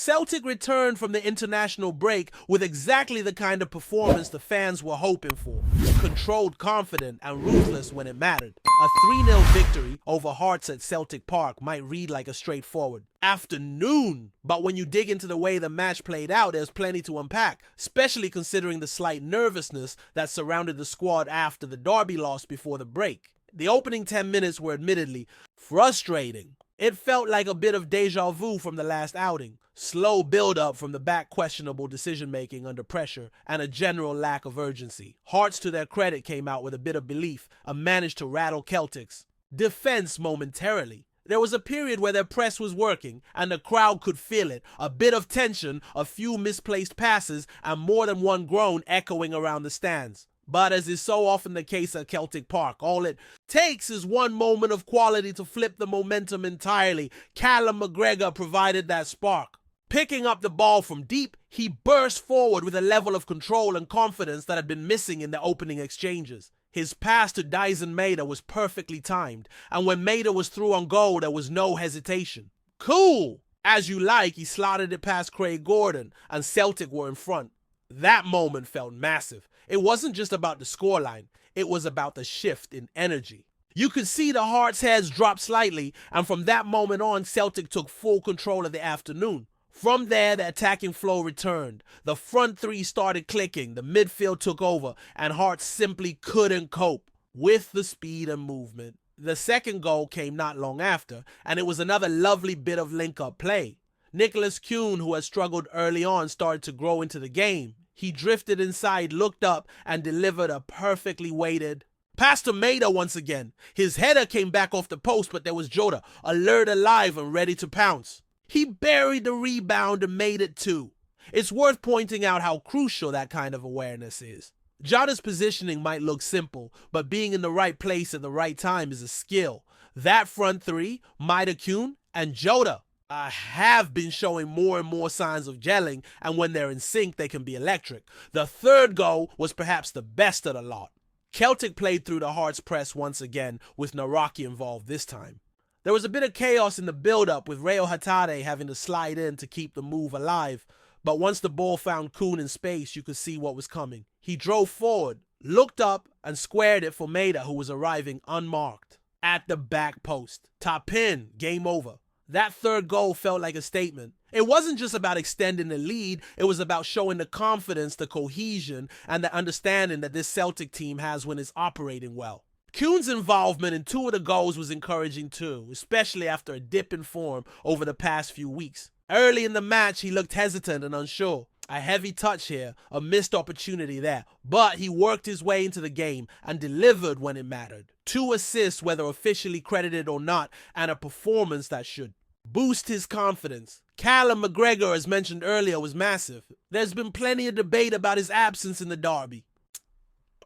Celtic returned from the international break with exactly the kind of performance the fans were hoping for. Controlled, confident, and ruthless when it mattered. A 3-0 victory over Hearts at Celtic Park might read like a straightforward afternoon, but when you dig into the way the match played out, there's plenty to unpack, especially considering the slight nervousness that surrounded the squad after the Derby loss before the break. The opening 10 minutes were admittedly frustrating. It felt like a bit of deja vu from the last outing. Slow build-up from the back, questionable decision-making under pressure, and a general lack of urgency. Hearts, to their credit, came out with a bit of belief and managed to rattle Celtic's defense momentarily. There was a period where their press was working and the crowd could feel it. A bit of tension, a few misplaced passes, and more than one groan echoing around the stands. But as is so often the case at Celtic Park, all it takes is one moment of quality to flip the momentum entirely. Callum McGregor provided that spark. Picking up the ball from deep, he burst forward with a level of control and confidence that had been missing in the opening exchanges. His pass to Daizen Maeda was perfectly timed, and when Maeda was through on goal, there was no hesitation. Cool! As you like, he slotted it past Craig Gordon, and Celtic were in front. That moment felt massive. It wasn't just about the scoreline, it was about the shift in energy. You could see the Hearts' heads drop slightly, and from that moment on, Celtic took full control of the afternoon. From there, the attacking flow returned. The front three started clicking, the midfield took over, and Hearts simply couldn't cope with the speed and movement. The second goal came not long after, and it was another lovely bit of link-up play. Nicholas Kuhn, who had struggled early on, started to grow into the game. He drifted inside, looked up, and delivered a perfectly weighted pass to Maeda once again. His header came back off the post, but there was Jota, alert, alive, and ready to pounce. He buried the rebound and made it 2. It's worth pointing out how crucial that kind of awareness is. Jota's positioning might look simple, but being in the right place at the right time is a skill. That front three, Maeda, Kuhn, and Jota, have been showing more and more signs of gelling, and when they're in sync, they can be electric. The third goal was perhaps the best of the lot. Celtic played through the Hearts' press once again, with Naraki involved this time. There was a bit of chaos in the build-up, with Reo Hatate having to slide in to keep the move alive, but once the ball found Kuhn in space, you could see what was coming. He drove forward, looked up, and squared it for Maeda, who was arriving unmarked at the back post. Top pin, game over. That third goal felt like a statement. It wasn't just about extending the lead, it was about showing the confidence, the cohesion, and the understanding that this Celtic team has when it's operating well. Kuhn's involvement in 2 of the goals was encouraging too, especially after a dip in form over the past few weeks. Early in the match, he looked hesitant and unsure. A heavy touch here, a missed opportunity there, but he worked his way into the game and delivered when it mattered. 2 assists, whether officially credited or not, and a performance that should boost his confidence. Callum McGregor, as mentioned earlier, was massive. There's been plenty of debate about his absence in the derby,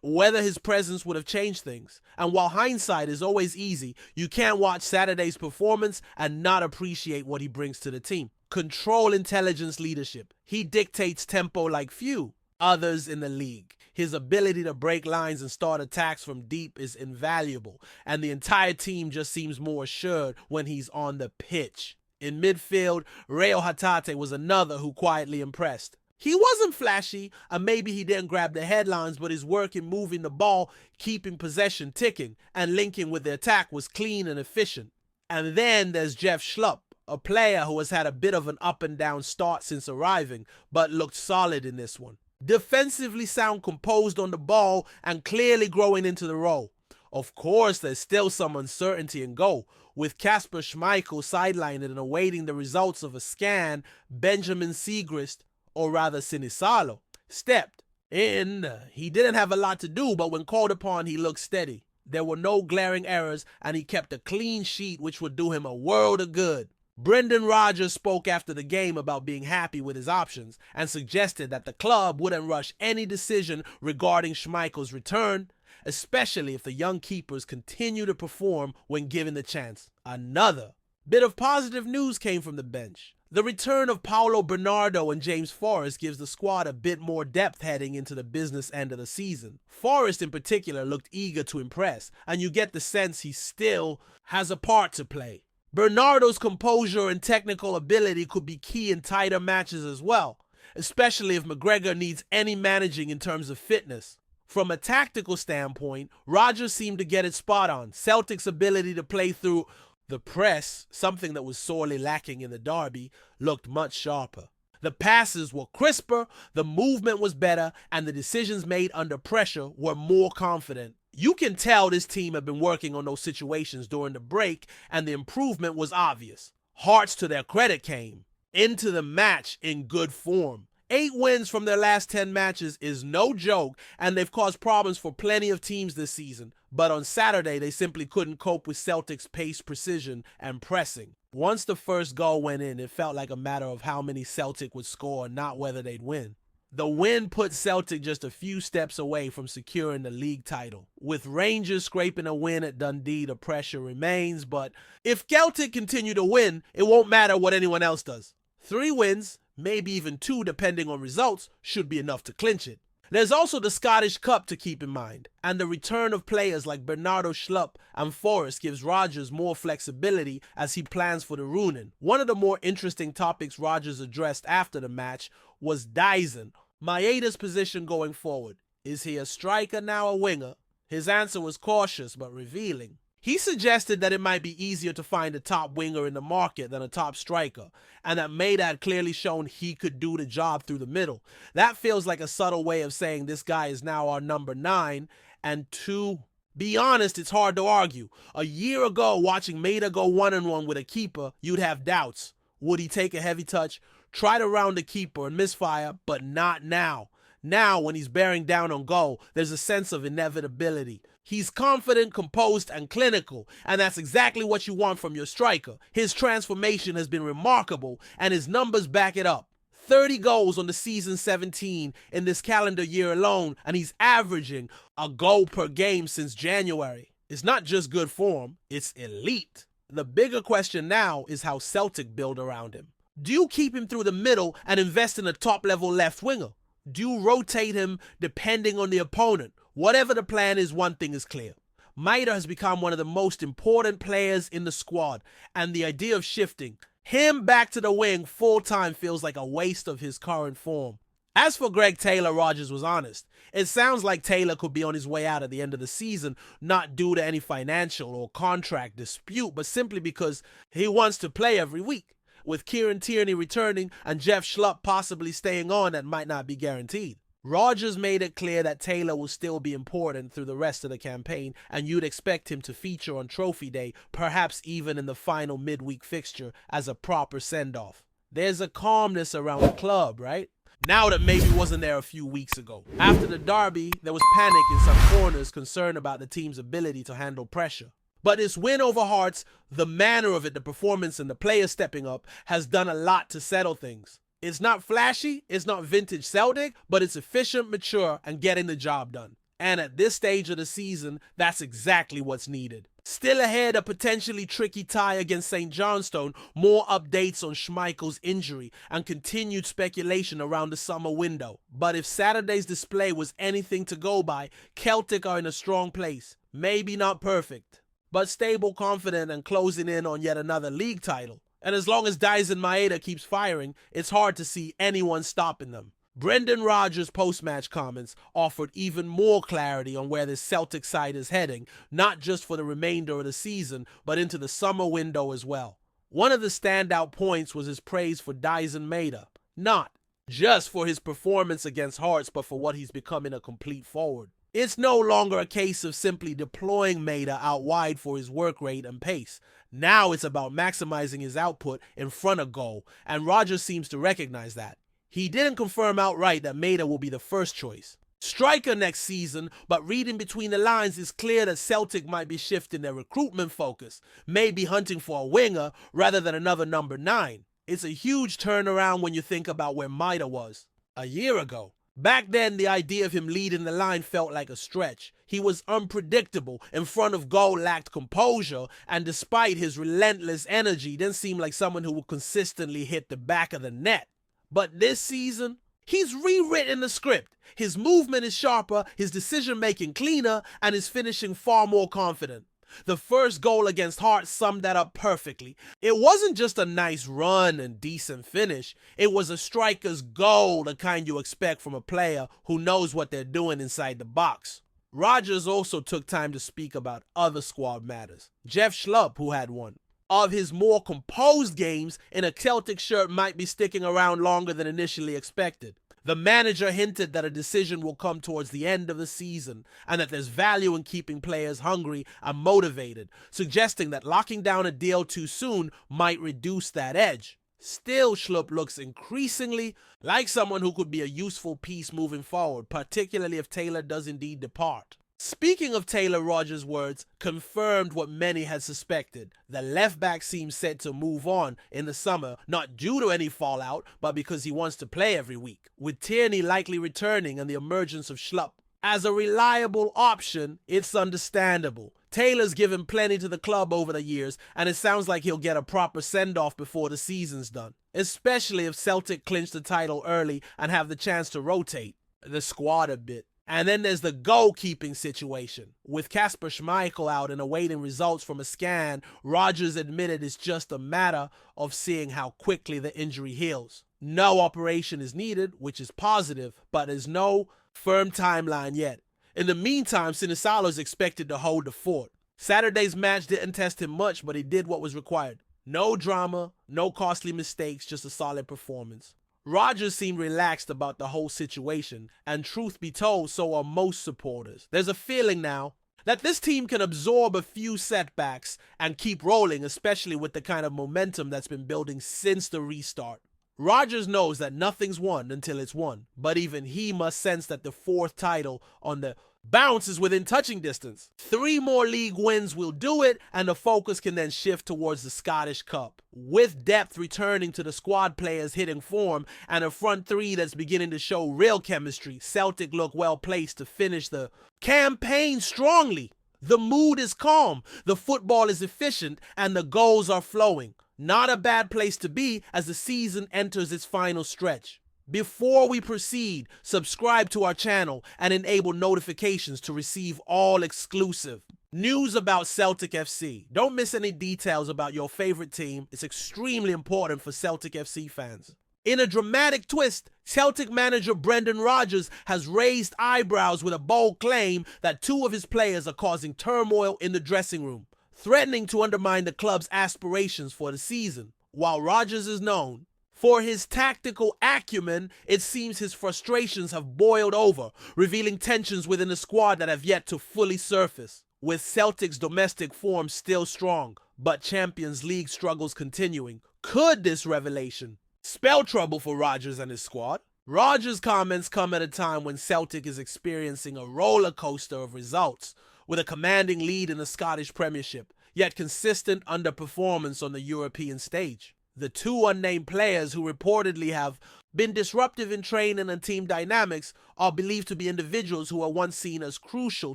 whether his presence would have changed things. And while hindsight is always easy, you can't watch Saturday's performance and not appreciate what he brings to the team. Control, intelligence, leadership. He dictates tempo like few others in the league. His ability to break lines and start attacks from deep is invaluable, and the entire team just seems more assured when he's on the pitch. In midfield, Reo Hatate was another who quietly impressed. He wasn't flashy, and maybe he didn't grab the headlines, but his work in moving the ball, keeping possession ticking, and linking with the attack was clean and efficient. And then there's Jeff Schlupp, a player who has had a bit of an up and down start since arriving, but looked solid in this one. Defensively sound, composed on the ball, and clearly growing into the role. Of course, there's still some uncertainty in goal. With Kasper Schmeichel sidelined and awaiting the results of a scan, Benjamin Siegrist, or rather Sinisalo, stepped in. He didn't have a lot to do, but when called upon, he looked steady. There were no glaring errors, and he kept a clean sheet, which would do him a world of good. Brendan Rodgers spoke after the game about being happy with his options and suggested that the club wouldn't rush any decision regarding Schmeichel's return, especially if the young keepers continue to perform when given the chance. Another bit of positive news came from the bench. The return of Paulo Bernardo and James Forrest gives the squad a bit more depth heading into the business end of the season. Forrest in particular looked eager to impress, and you get the sense he still has a part to play. Bernardo's composure and technical ability could be key in tighter matches as well, especially if McGregor needs any managing in terms of fitness. From a tactical standpoint, Rodgers seemed to get it spot on. Celtic's ability to play through the press, something that was sorely lacking in the derby, looked much sharper. The passes were crisper, the movement was better, and the decisions made under pressure were more confident. You can tell this team had been working on those situations during the break, and the improvement was obvious. Hearts, to their credit, came into the match in good form. 8 wins from their last 10 matches is no joke, and they've caused problems for plenty of teams this season. But on Saturday, they simply couldn't cope with Celtic's pace, precision, and pressing. Once the first goal went in, it felt like a matter of how many Celtic would score, not whether they'd win. The win put Celtic just a few steps away from securing the league title. With Rangers scraping a win at Dundee, the pressure remains, but if Celtic continue to win, it won't matter what anyone else does. 3 wins, maybe even 2 depending on results, should be enough to clinch it. There's also the Scottish Cup to keep in mind, and the return of players like Bernardo Schlupp and Forrest gives Rodgers more flexibility as he plans for the Runen. One of the more interesting topics Rodgers addressed after the match was Daizen, Maeda's position going forward. Is he a striker, now a winger? His answer was cautious but revealing. He suggested that it might be easier to find a top winger in the market than a top striker, and that Maeda had clearly shown he could do the job through the middle. That feels like a subtle way of saying this guy is now our number 9, and to be honest, it's hard to argue. A year ago, watching Maeda go 1-on-1 with a keeper, you'd have doubts. Would he take a heavy touch, try to round the keeper and misfire, but not now. Now, when he's bearing down on goal, there's a sense of inevitability. He's confident, composed, and clinical, and that's exactly what you want from your striker. His transformation has been remarkable, and his numbers back it up. 30 goals on the season 17 in this calendar year alone, and he's averaging a goal per game since January. It's not just good form, it's elite. The bigger question now is how Celtic build around him. Do you keep him through the middle and invest in a top-level left winger? Do you rotate him depending on the opponent? Whatever the plan is, one thing is clear. Maeda has become one of the most important players in the squad, and the idea of shifting him back to the wing full-time feels like a waste of his current form. As for Greg Taylor, Rodgers was honest. It sounds like Taylor could be on his way out at the end of the season, not due to any financial or contract dispute, but simply because he wants to play every week. With Kieran Tierney returning and Jeff Schlupp possibly staying on, that might not be guaranteed. Rodgers made it clear that Taylor will still be important through the rest of the campaign, and you'd expect him to feature on Trophy Day, perhaps even in the final midweek fixture as a proper send-off. There's a calmness around the club, right? Now that maybe wasn't there a few weeks ago. After the derby, there was panic in some corners concerned about the team's ability to handle pressure. But this win over Hearts, the manner of it, the performance, and the players stepping up has done a lot to settle things. It's not flashy, it's not vintage Celtic, but it's efficient, mature, and getting the job done. And at this stage of the season, that's exactly what's needed. Still ahead, a potentially tricky tie against St. Johnstone, more updates on Schmeichel's injury, and continued speculation around the summer window. But if Saturday's display was anything to go by, Celtic are in a strong place. Maybe not perfect, but stable, confident, and closing in on yet another league title. And as long as Daizen Maeda keeps firing, it's hard to see anyone stopping them. Brendan Rodgers' post-match comments offered even more clarity on where this Celtic side is heading, not just for the remainder of the season, but into the summer window as well. One of the standout points was his praise for Daizen Maeda, not just for his performance against Hearts, but for what he's becoming a complete forward. It's no longer a case of simply deploying Maeda out wide for his work rate and pace. Now it's about maximizing his output in front of goal, and Rodgers seems to recognize that. He didn't confirm outright that Maeda will be the first choice. Striker next season, but reading between the lines, it's clear that Celtic might be shifting their recruitment focus, maybe hunting for a winger rather than another number 9. It's a huge turnaround when you think about where Maeda was a year ago. Back then, the idea of him leading the line felt like a stretch. He was unpredictable, in front of goal lacked composure, and despite his relentless energy, didn't seem like someone who would consistently hit the back of the net. But this season, he's rewritten the script. His movement is sharper, his decision-making cleaner, and his finishing far more confident. The first goal against Hearts summed that up perfectly. It wasn't just a nice run and decent finish. It was a striker's goal, the kind you expect from a player who knows what they're doing inside the box. Rodgers also took time to speak about other squad matters. Jeff Schlupp, who had one of his more composed games in a Celtic shirt, might be sticking around longer than initially expected. The manager hinted that a decision will come towards the end of the season and that there's value in keeping players hungry and motivated, suggesting that locking down a deal too soon might reduce that edge. Still, Schlupp looks increasingly like someone who could be a useful piece moving forward, particularly if Taylor does indeed depart. Speaking of Taylor, Rodgers' words confirmed what many had suspected. The left back seems set to move on in the summer, not due to any fallout, but because he wants to play every week, with Tierney likely returning and the emergence of Schlupp as a reliable option. It's understandable. Taylor's given plenty to the club over the years, and it sounds like he'll get a proper send-off before the season's done, especially if Celtic clinch the title early and have the chance to rotate the squad a bit. And then there's the goalkeeping situation. With Kasper Schmeichel out and awaiting results from a scan, Rodgers admitted it's just a matter of seeing how quickly the injury heals. No operation is needed, which is positive, but there's no firm timeline yet. In the meantime, Sinisalo is expected to hold the fort. Saturday's match didn't test him much, but he did what was required. No drama, no costly mistakes, just a solid performance. Rodgers seemed relaxed about the whole situation, and truth be told, so are most supporters. There's a feeling now that this team can absorb a few setbacks and keep rolling, especially with the kind of momentum that's been building since the restart. Rodgers knows that nothing's won until it's won, but even he must sense that the fourth title on the bounce is within touching distance. 3 more league wins will do it, and the focus can then shift towards the Scottish Cup. With depth returning to the squad players hitting form and a front three that's beginning to show real chemistry, Celtic look well placed to finish the campaign strongly. The mood is calm, the football is efficient, and the goals are flowing. Not a bad place to be as the season enters its final stretch. Before we proceed, subscribe to our channel and enable notifications to receive all exclusive news about Celtic FC. Don't miss any details about your favorite team. It's extremely important for Celtic FC fans. In a dramatic twist, Celtic manager Brendan Rodgers has raised eyebrows with a bold claim that 2 of his players are causing turmoil in the dressing room, threatening to undermine the club's aspirations for the season. While Rodgers is known for his tactical acumen, it seems his frustrations have boiled over, revealing tensions within the squad that have yet to fully surface. With Celtic's domestic form still strong, but Champions League struggles continuing, could this revelation spell trouble for Rodgers and his squad? Rodgers' comments come at a time when Celtic is experiencing a roller coaster of results, with a commanding lead in the Scottish Premiership, yet consistent underperformance on the European stage. The 2 unnamed players who reportedly have been disruptive in training and team dynamics are believed to be individuals who were once seen as crucial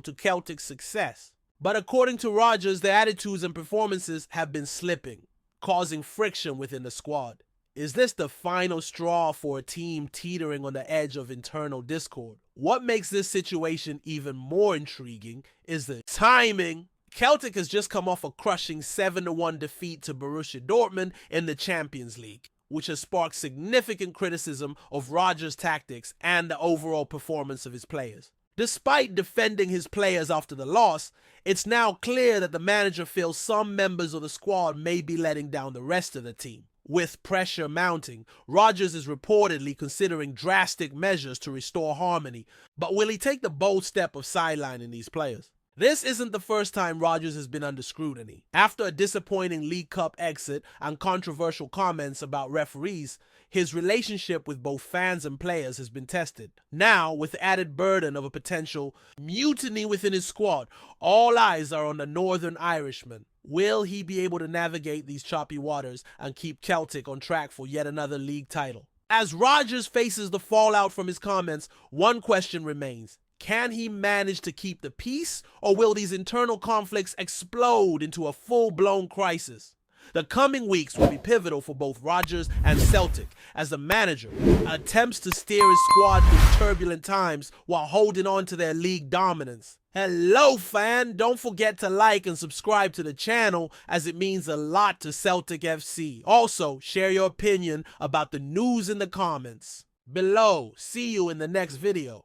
to Celtic's success. But according to Rodgers, their attitudes and performances have been slipping, causing friction within the squad. Is this the final straw for a team teetering on the edge of internal discord? What makes this situation even more intriguing is the timing. Celtic has just come off a crushing 7-1 defeat to Borussia Dortmund in the Champions League, which has sparked significant criticism of Rodgers' tactics and the overall performance of his players. Despite defending his players after the loss, it's now clear that the manager feels some members of the squad may be letting down the rest of the team. With pressure mounting, Rodgers is reportedly considering drastic measures to restore harmony, but will he take the bold step of sidelining these players? This isn't the first time Rodgers has been under scrutiny. After a disappointing League Cup exit and controversial comments about referees, his relationship with both fans and players has been tested. Now, with the added burden of a potential mutiny within his squad, all eyes are on the Northern Irishman. Will he be able to navigate these choppy waters and keep Celtic on track for yet another league title? As Rodgers faces the fallout from his comments, one question remains. Can he manage to keep the peace, or will these internal conflicts explode into a full-blown crisis? The coming weeks will be pivotal for both Rodgers and Celtic as the manager attempts to steer his squad through turbulent times while holding on to their league dominance. Hello fan, don't forget to like and subscribe to the channel as it means a lot to Celtic FC. Also, share your opinion about the news in the comments below. See you in the next video.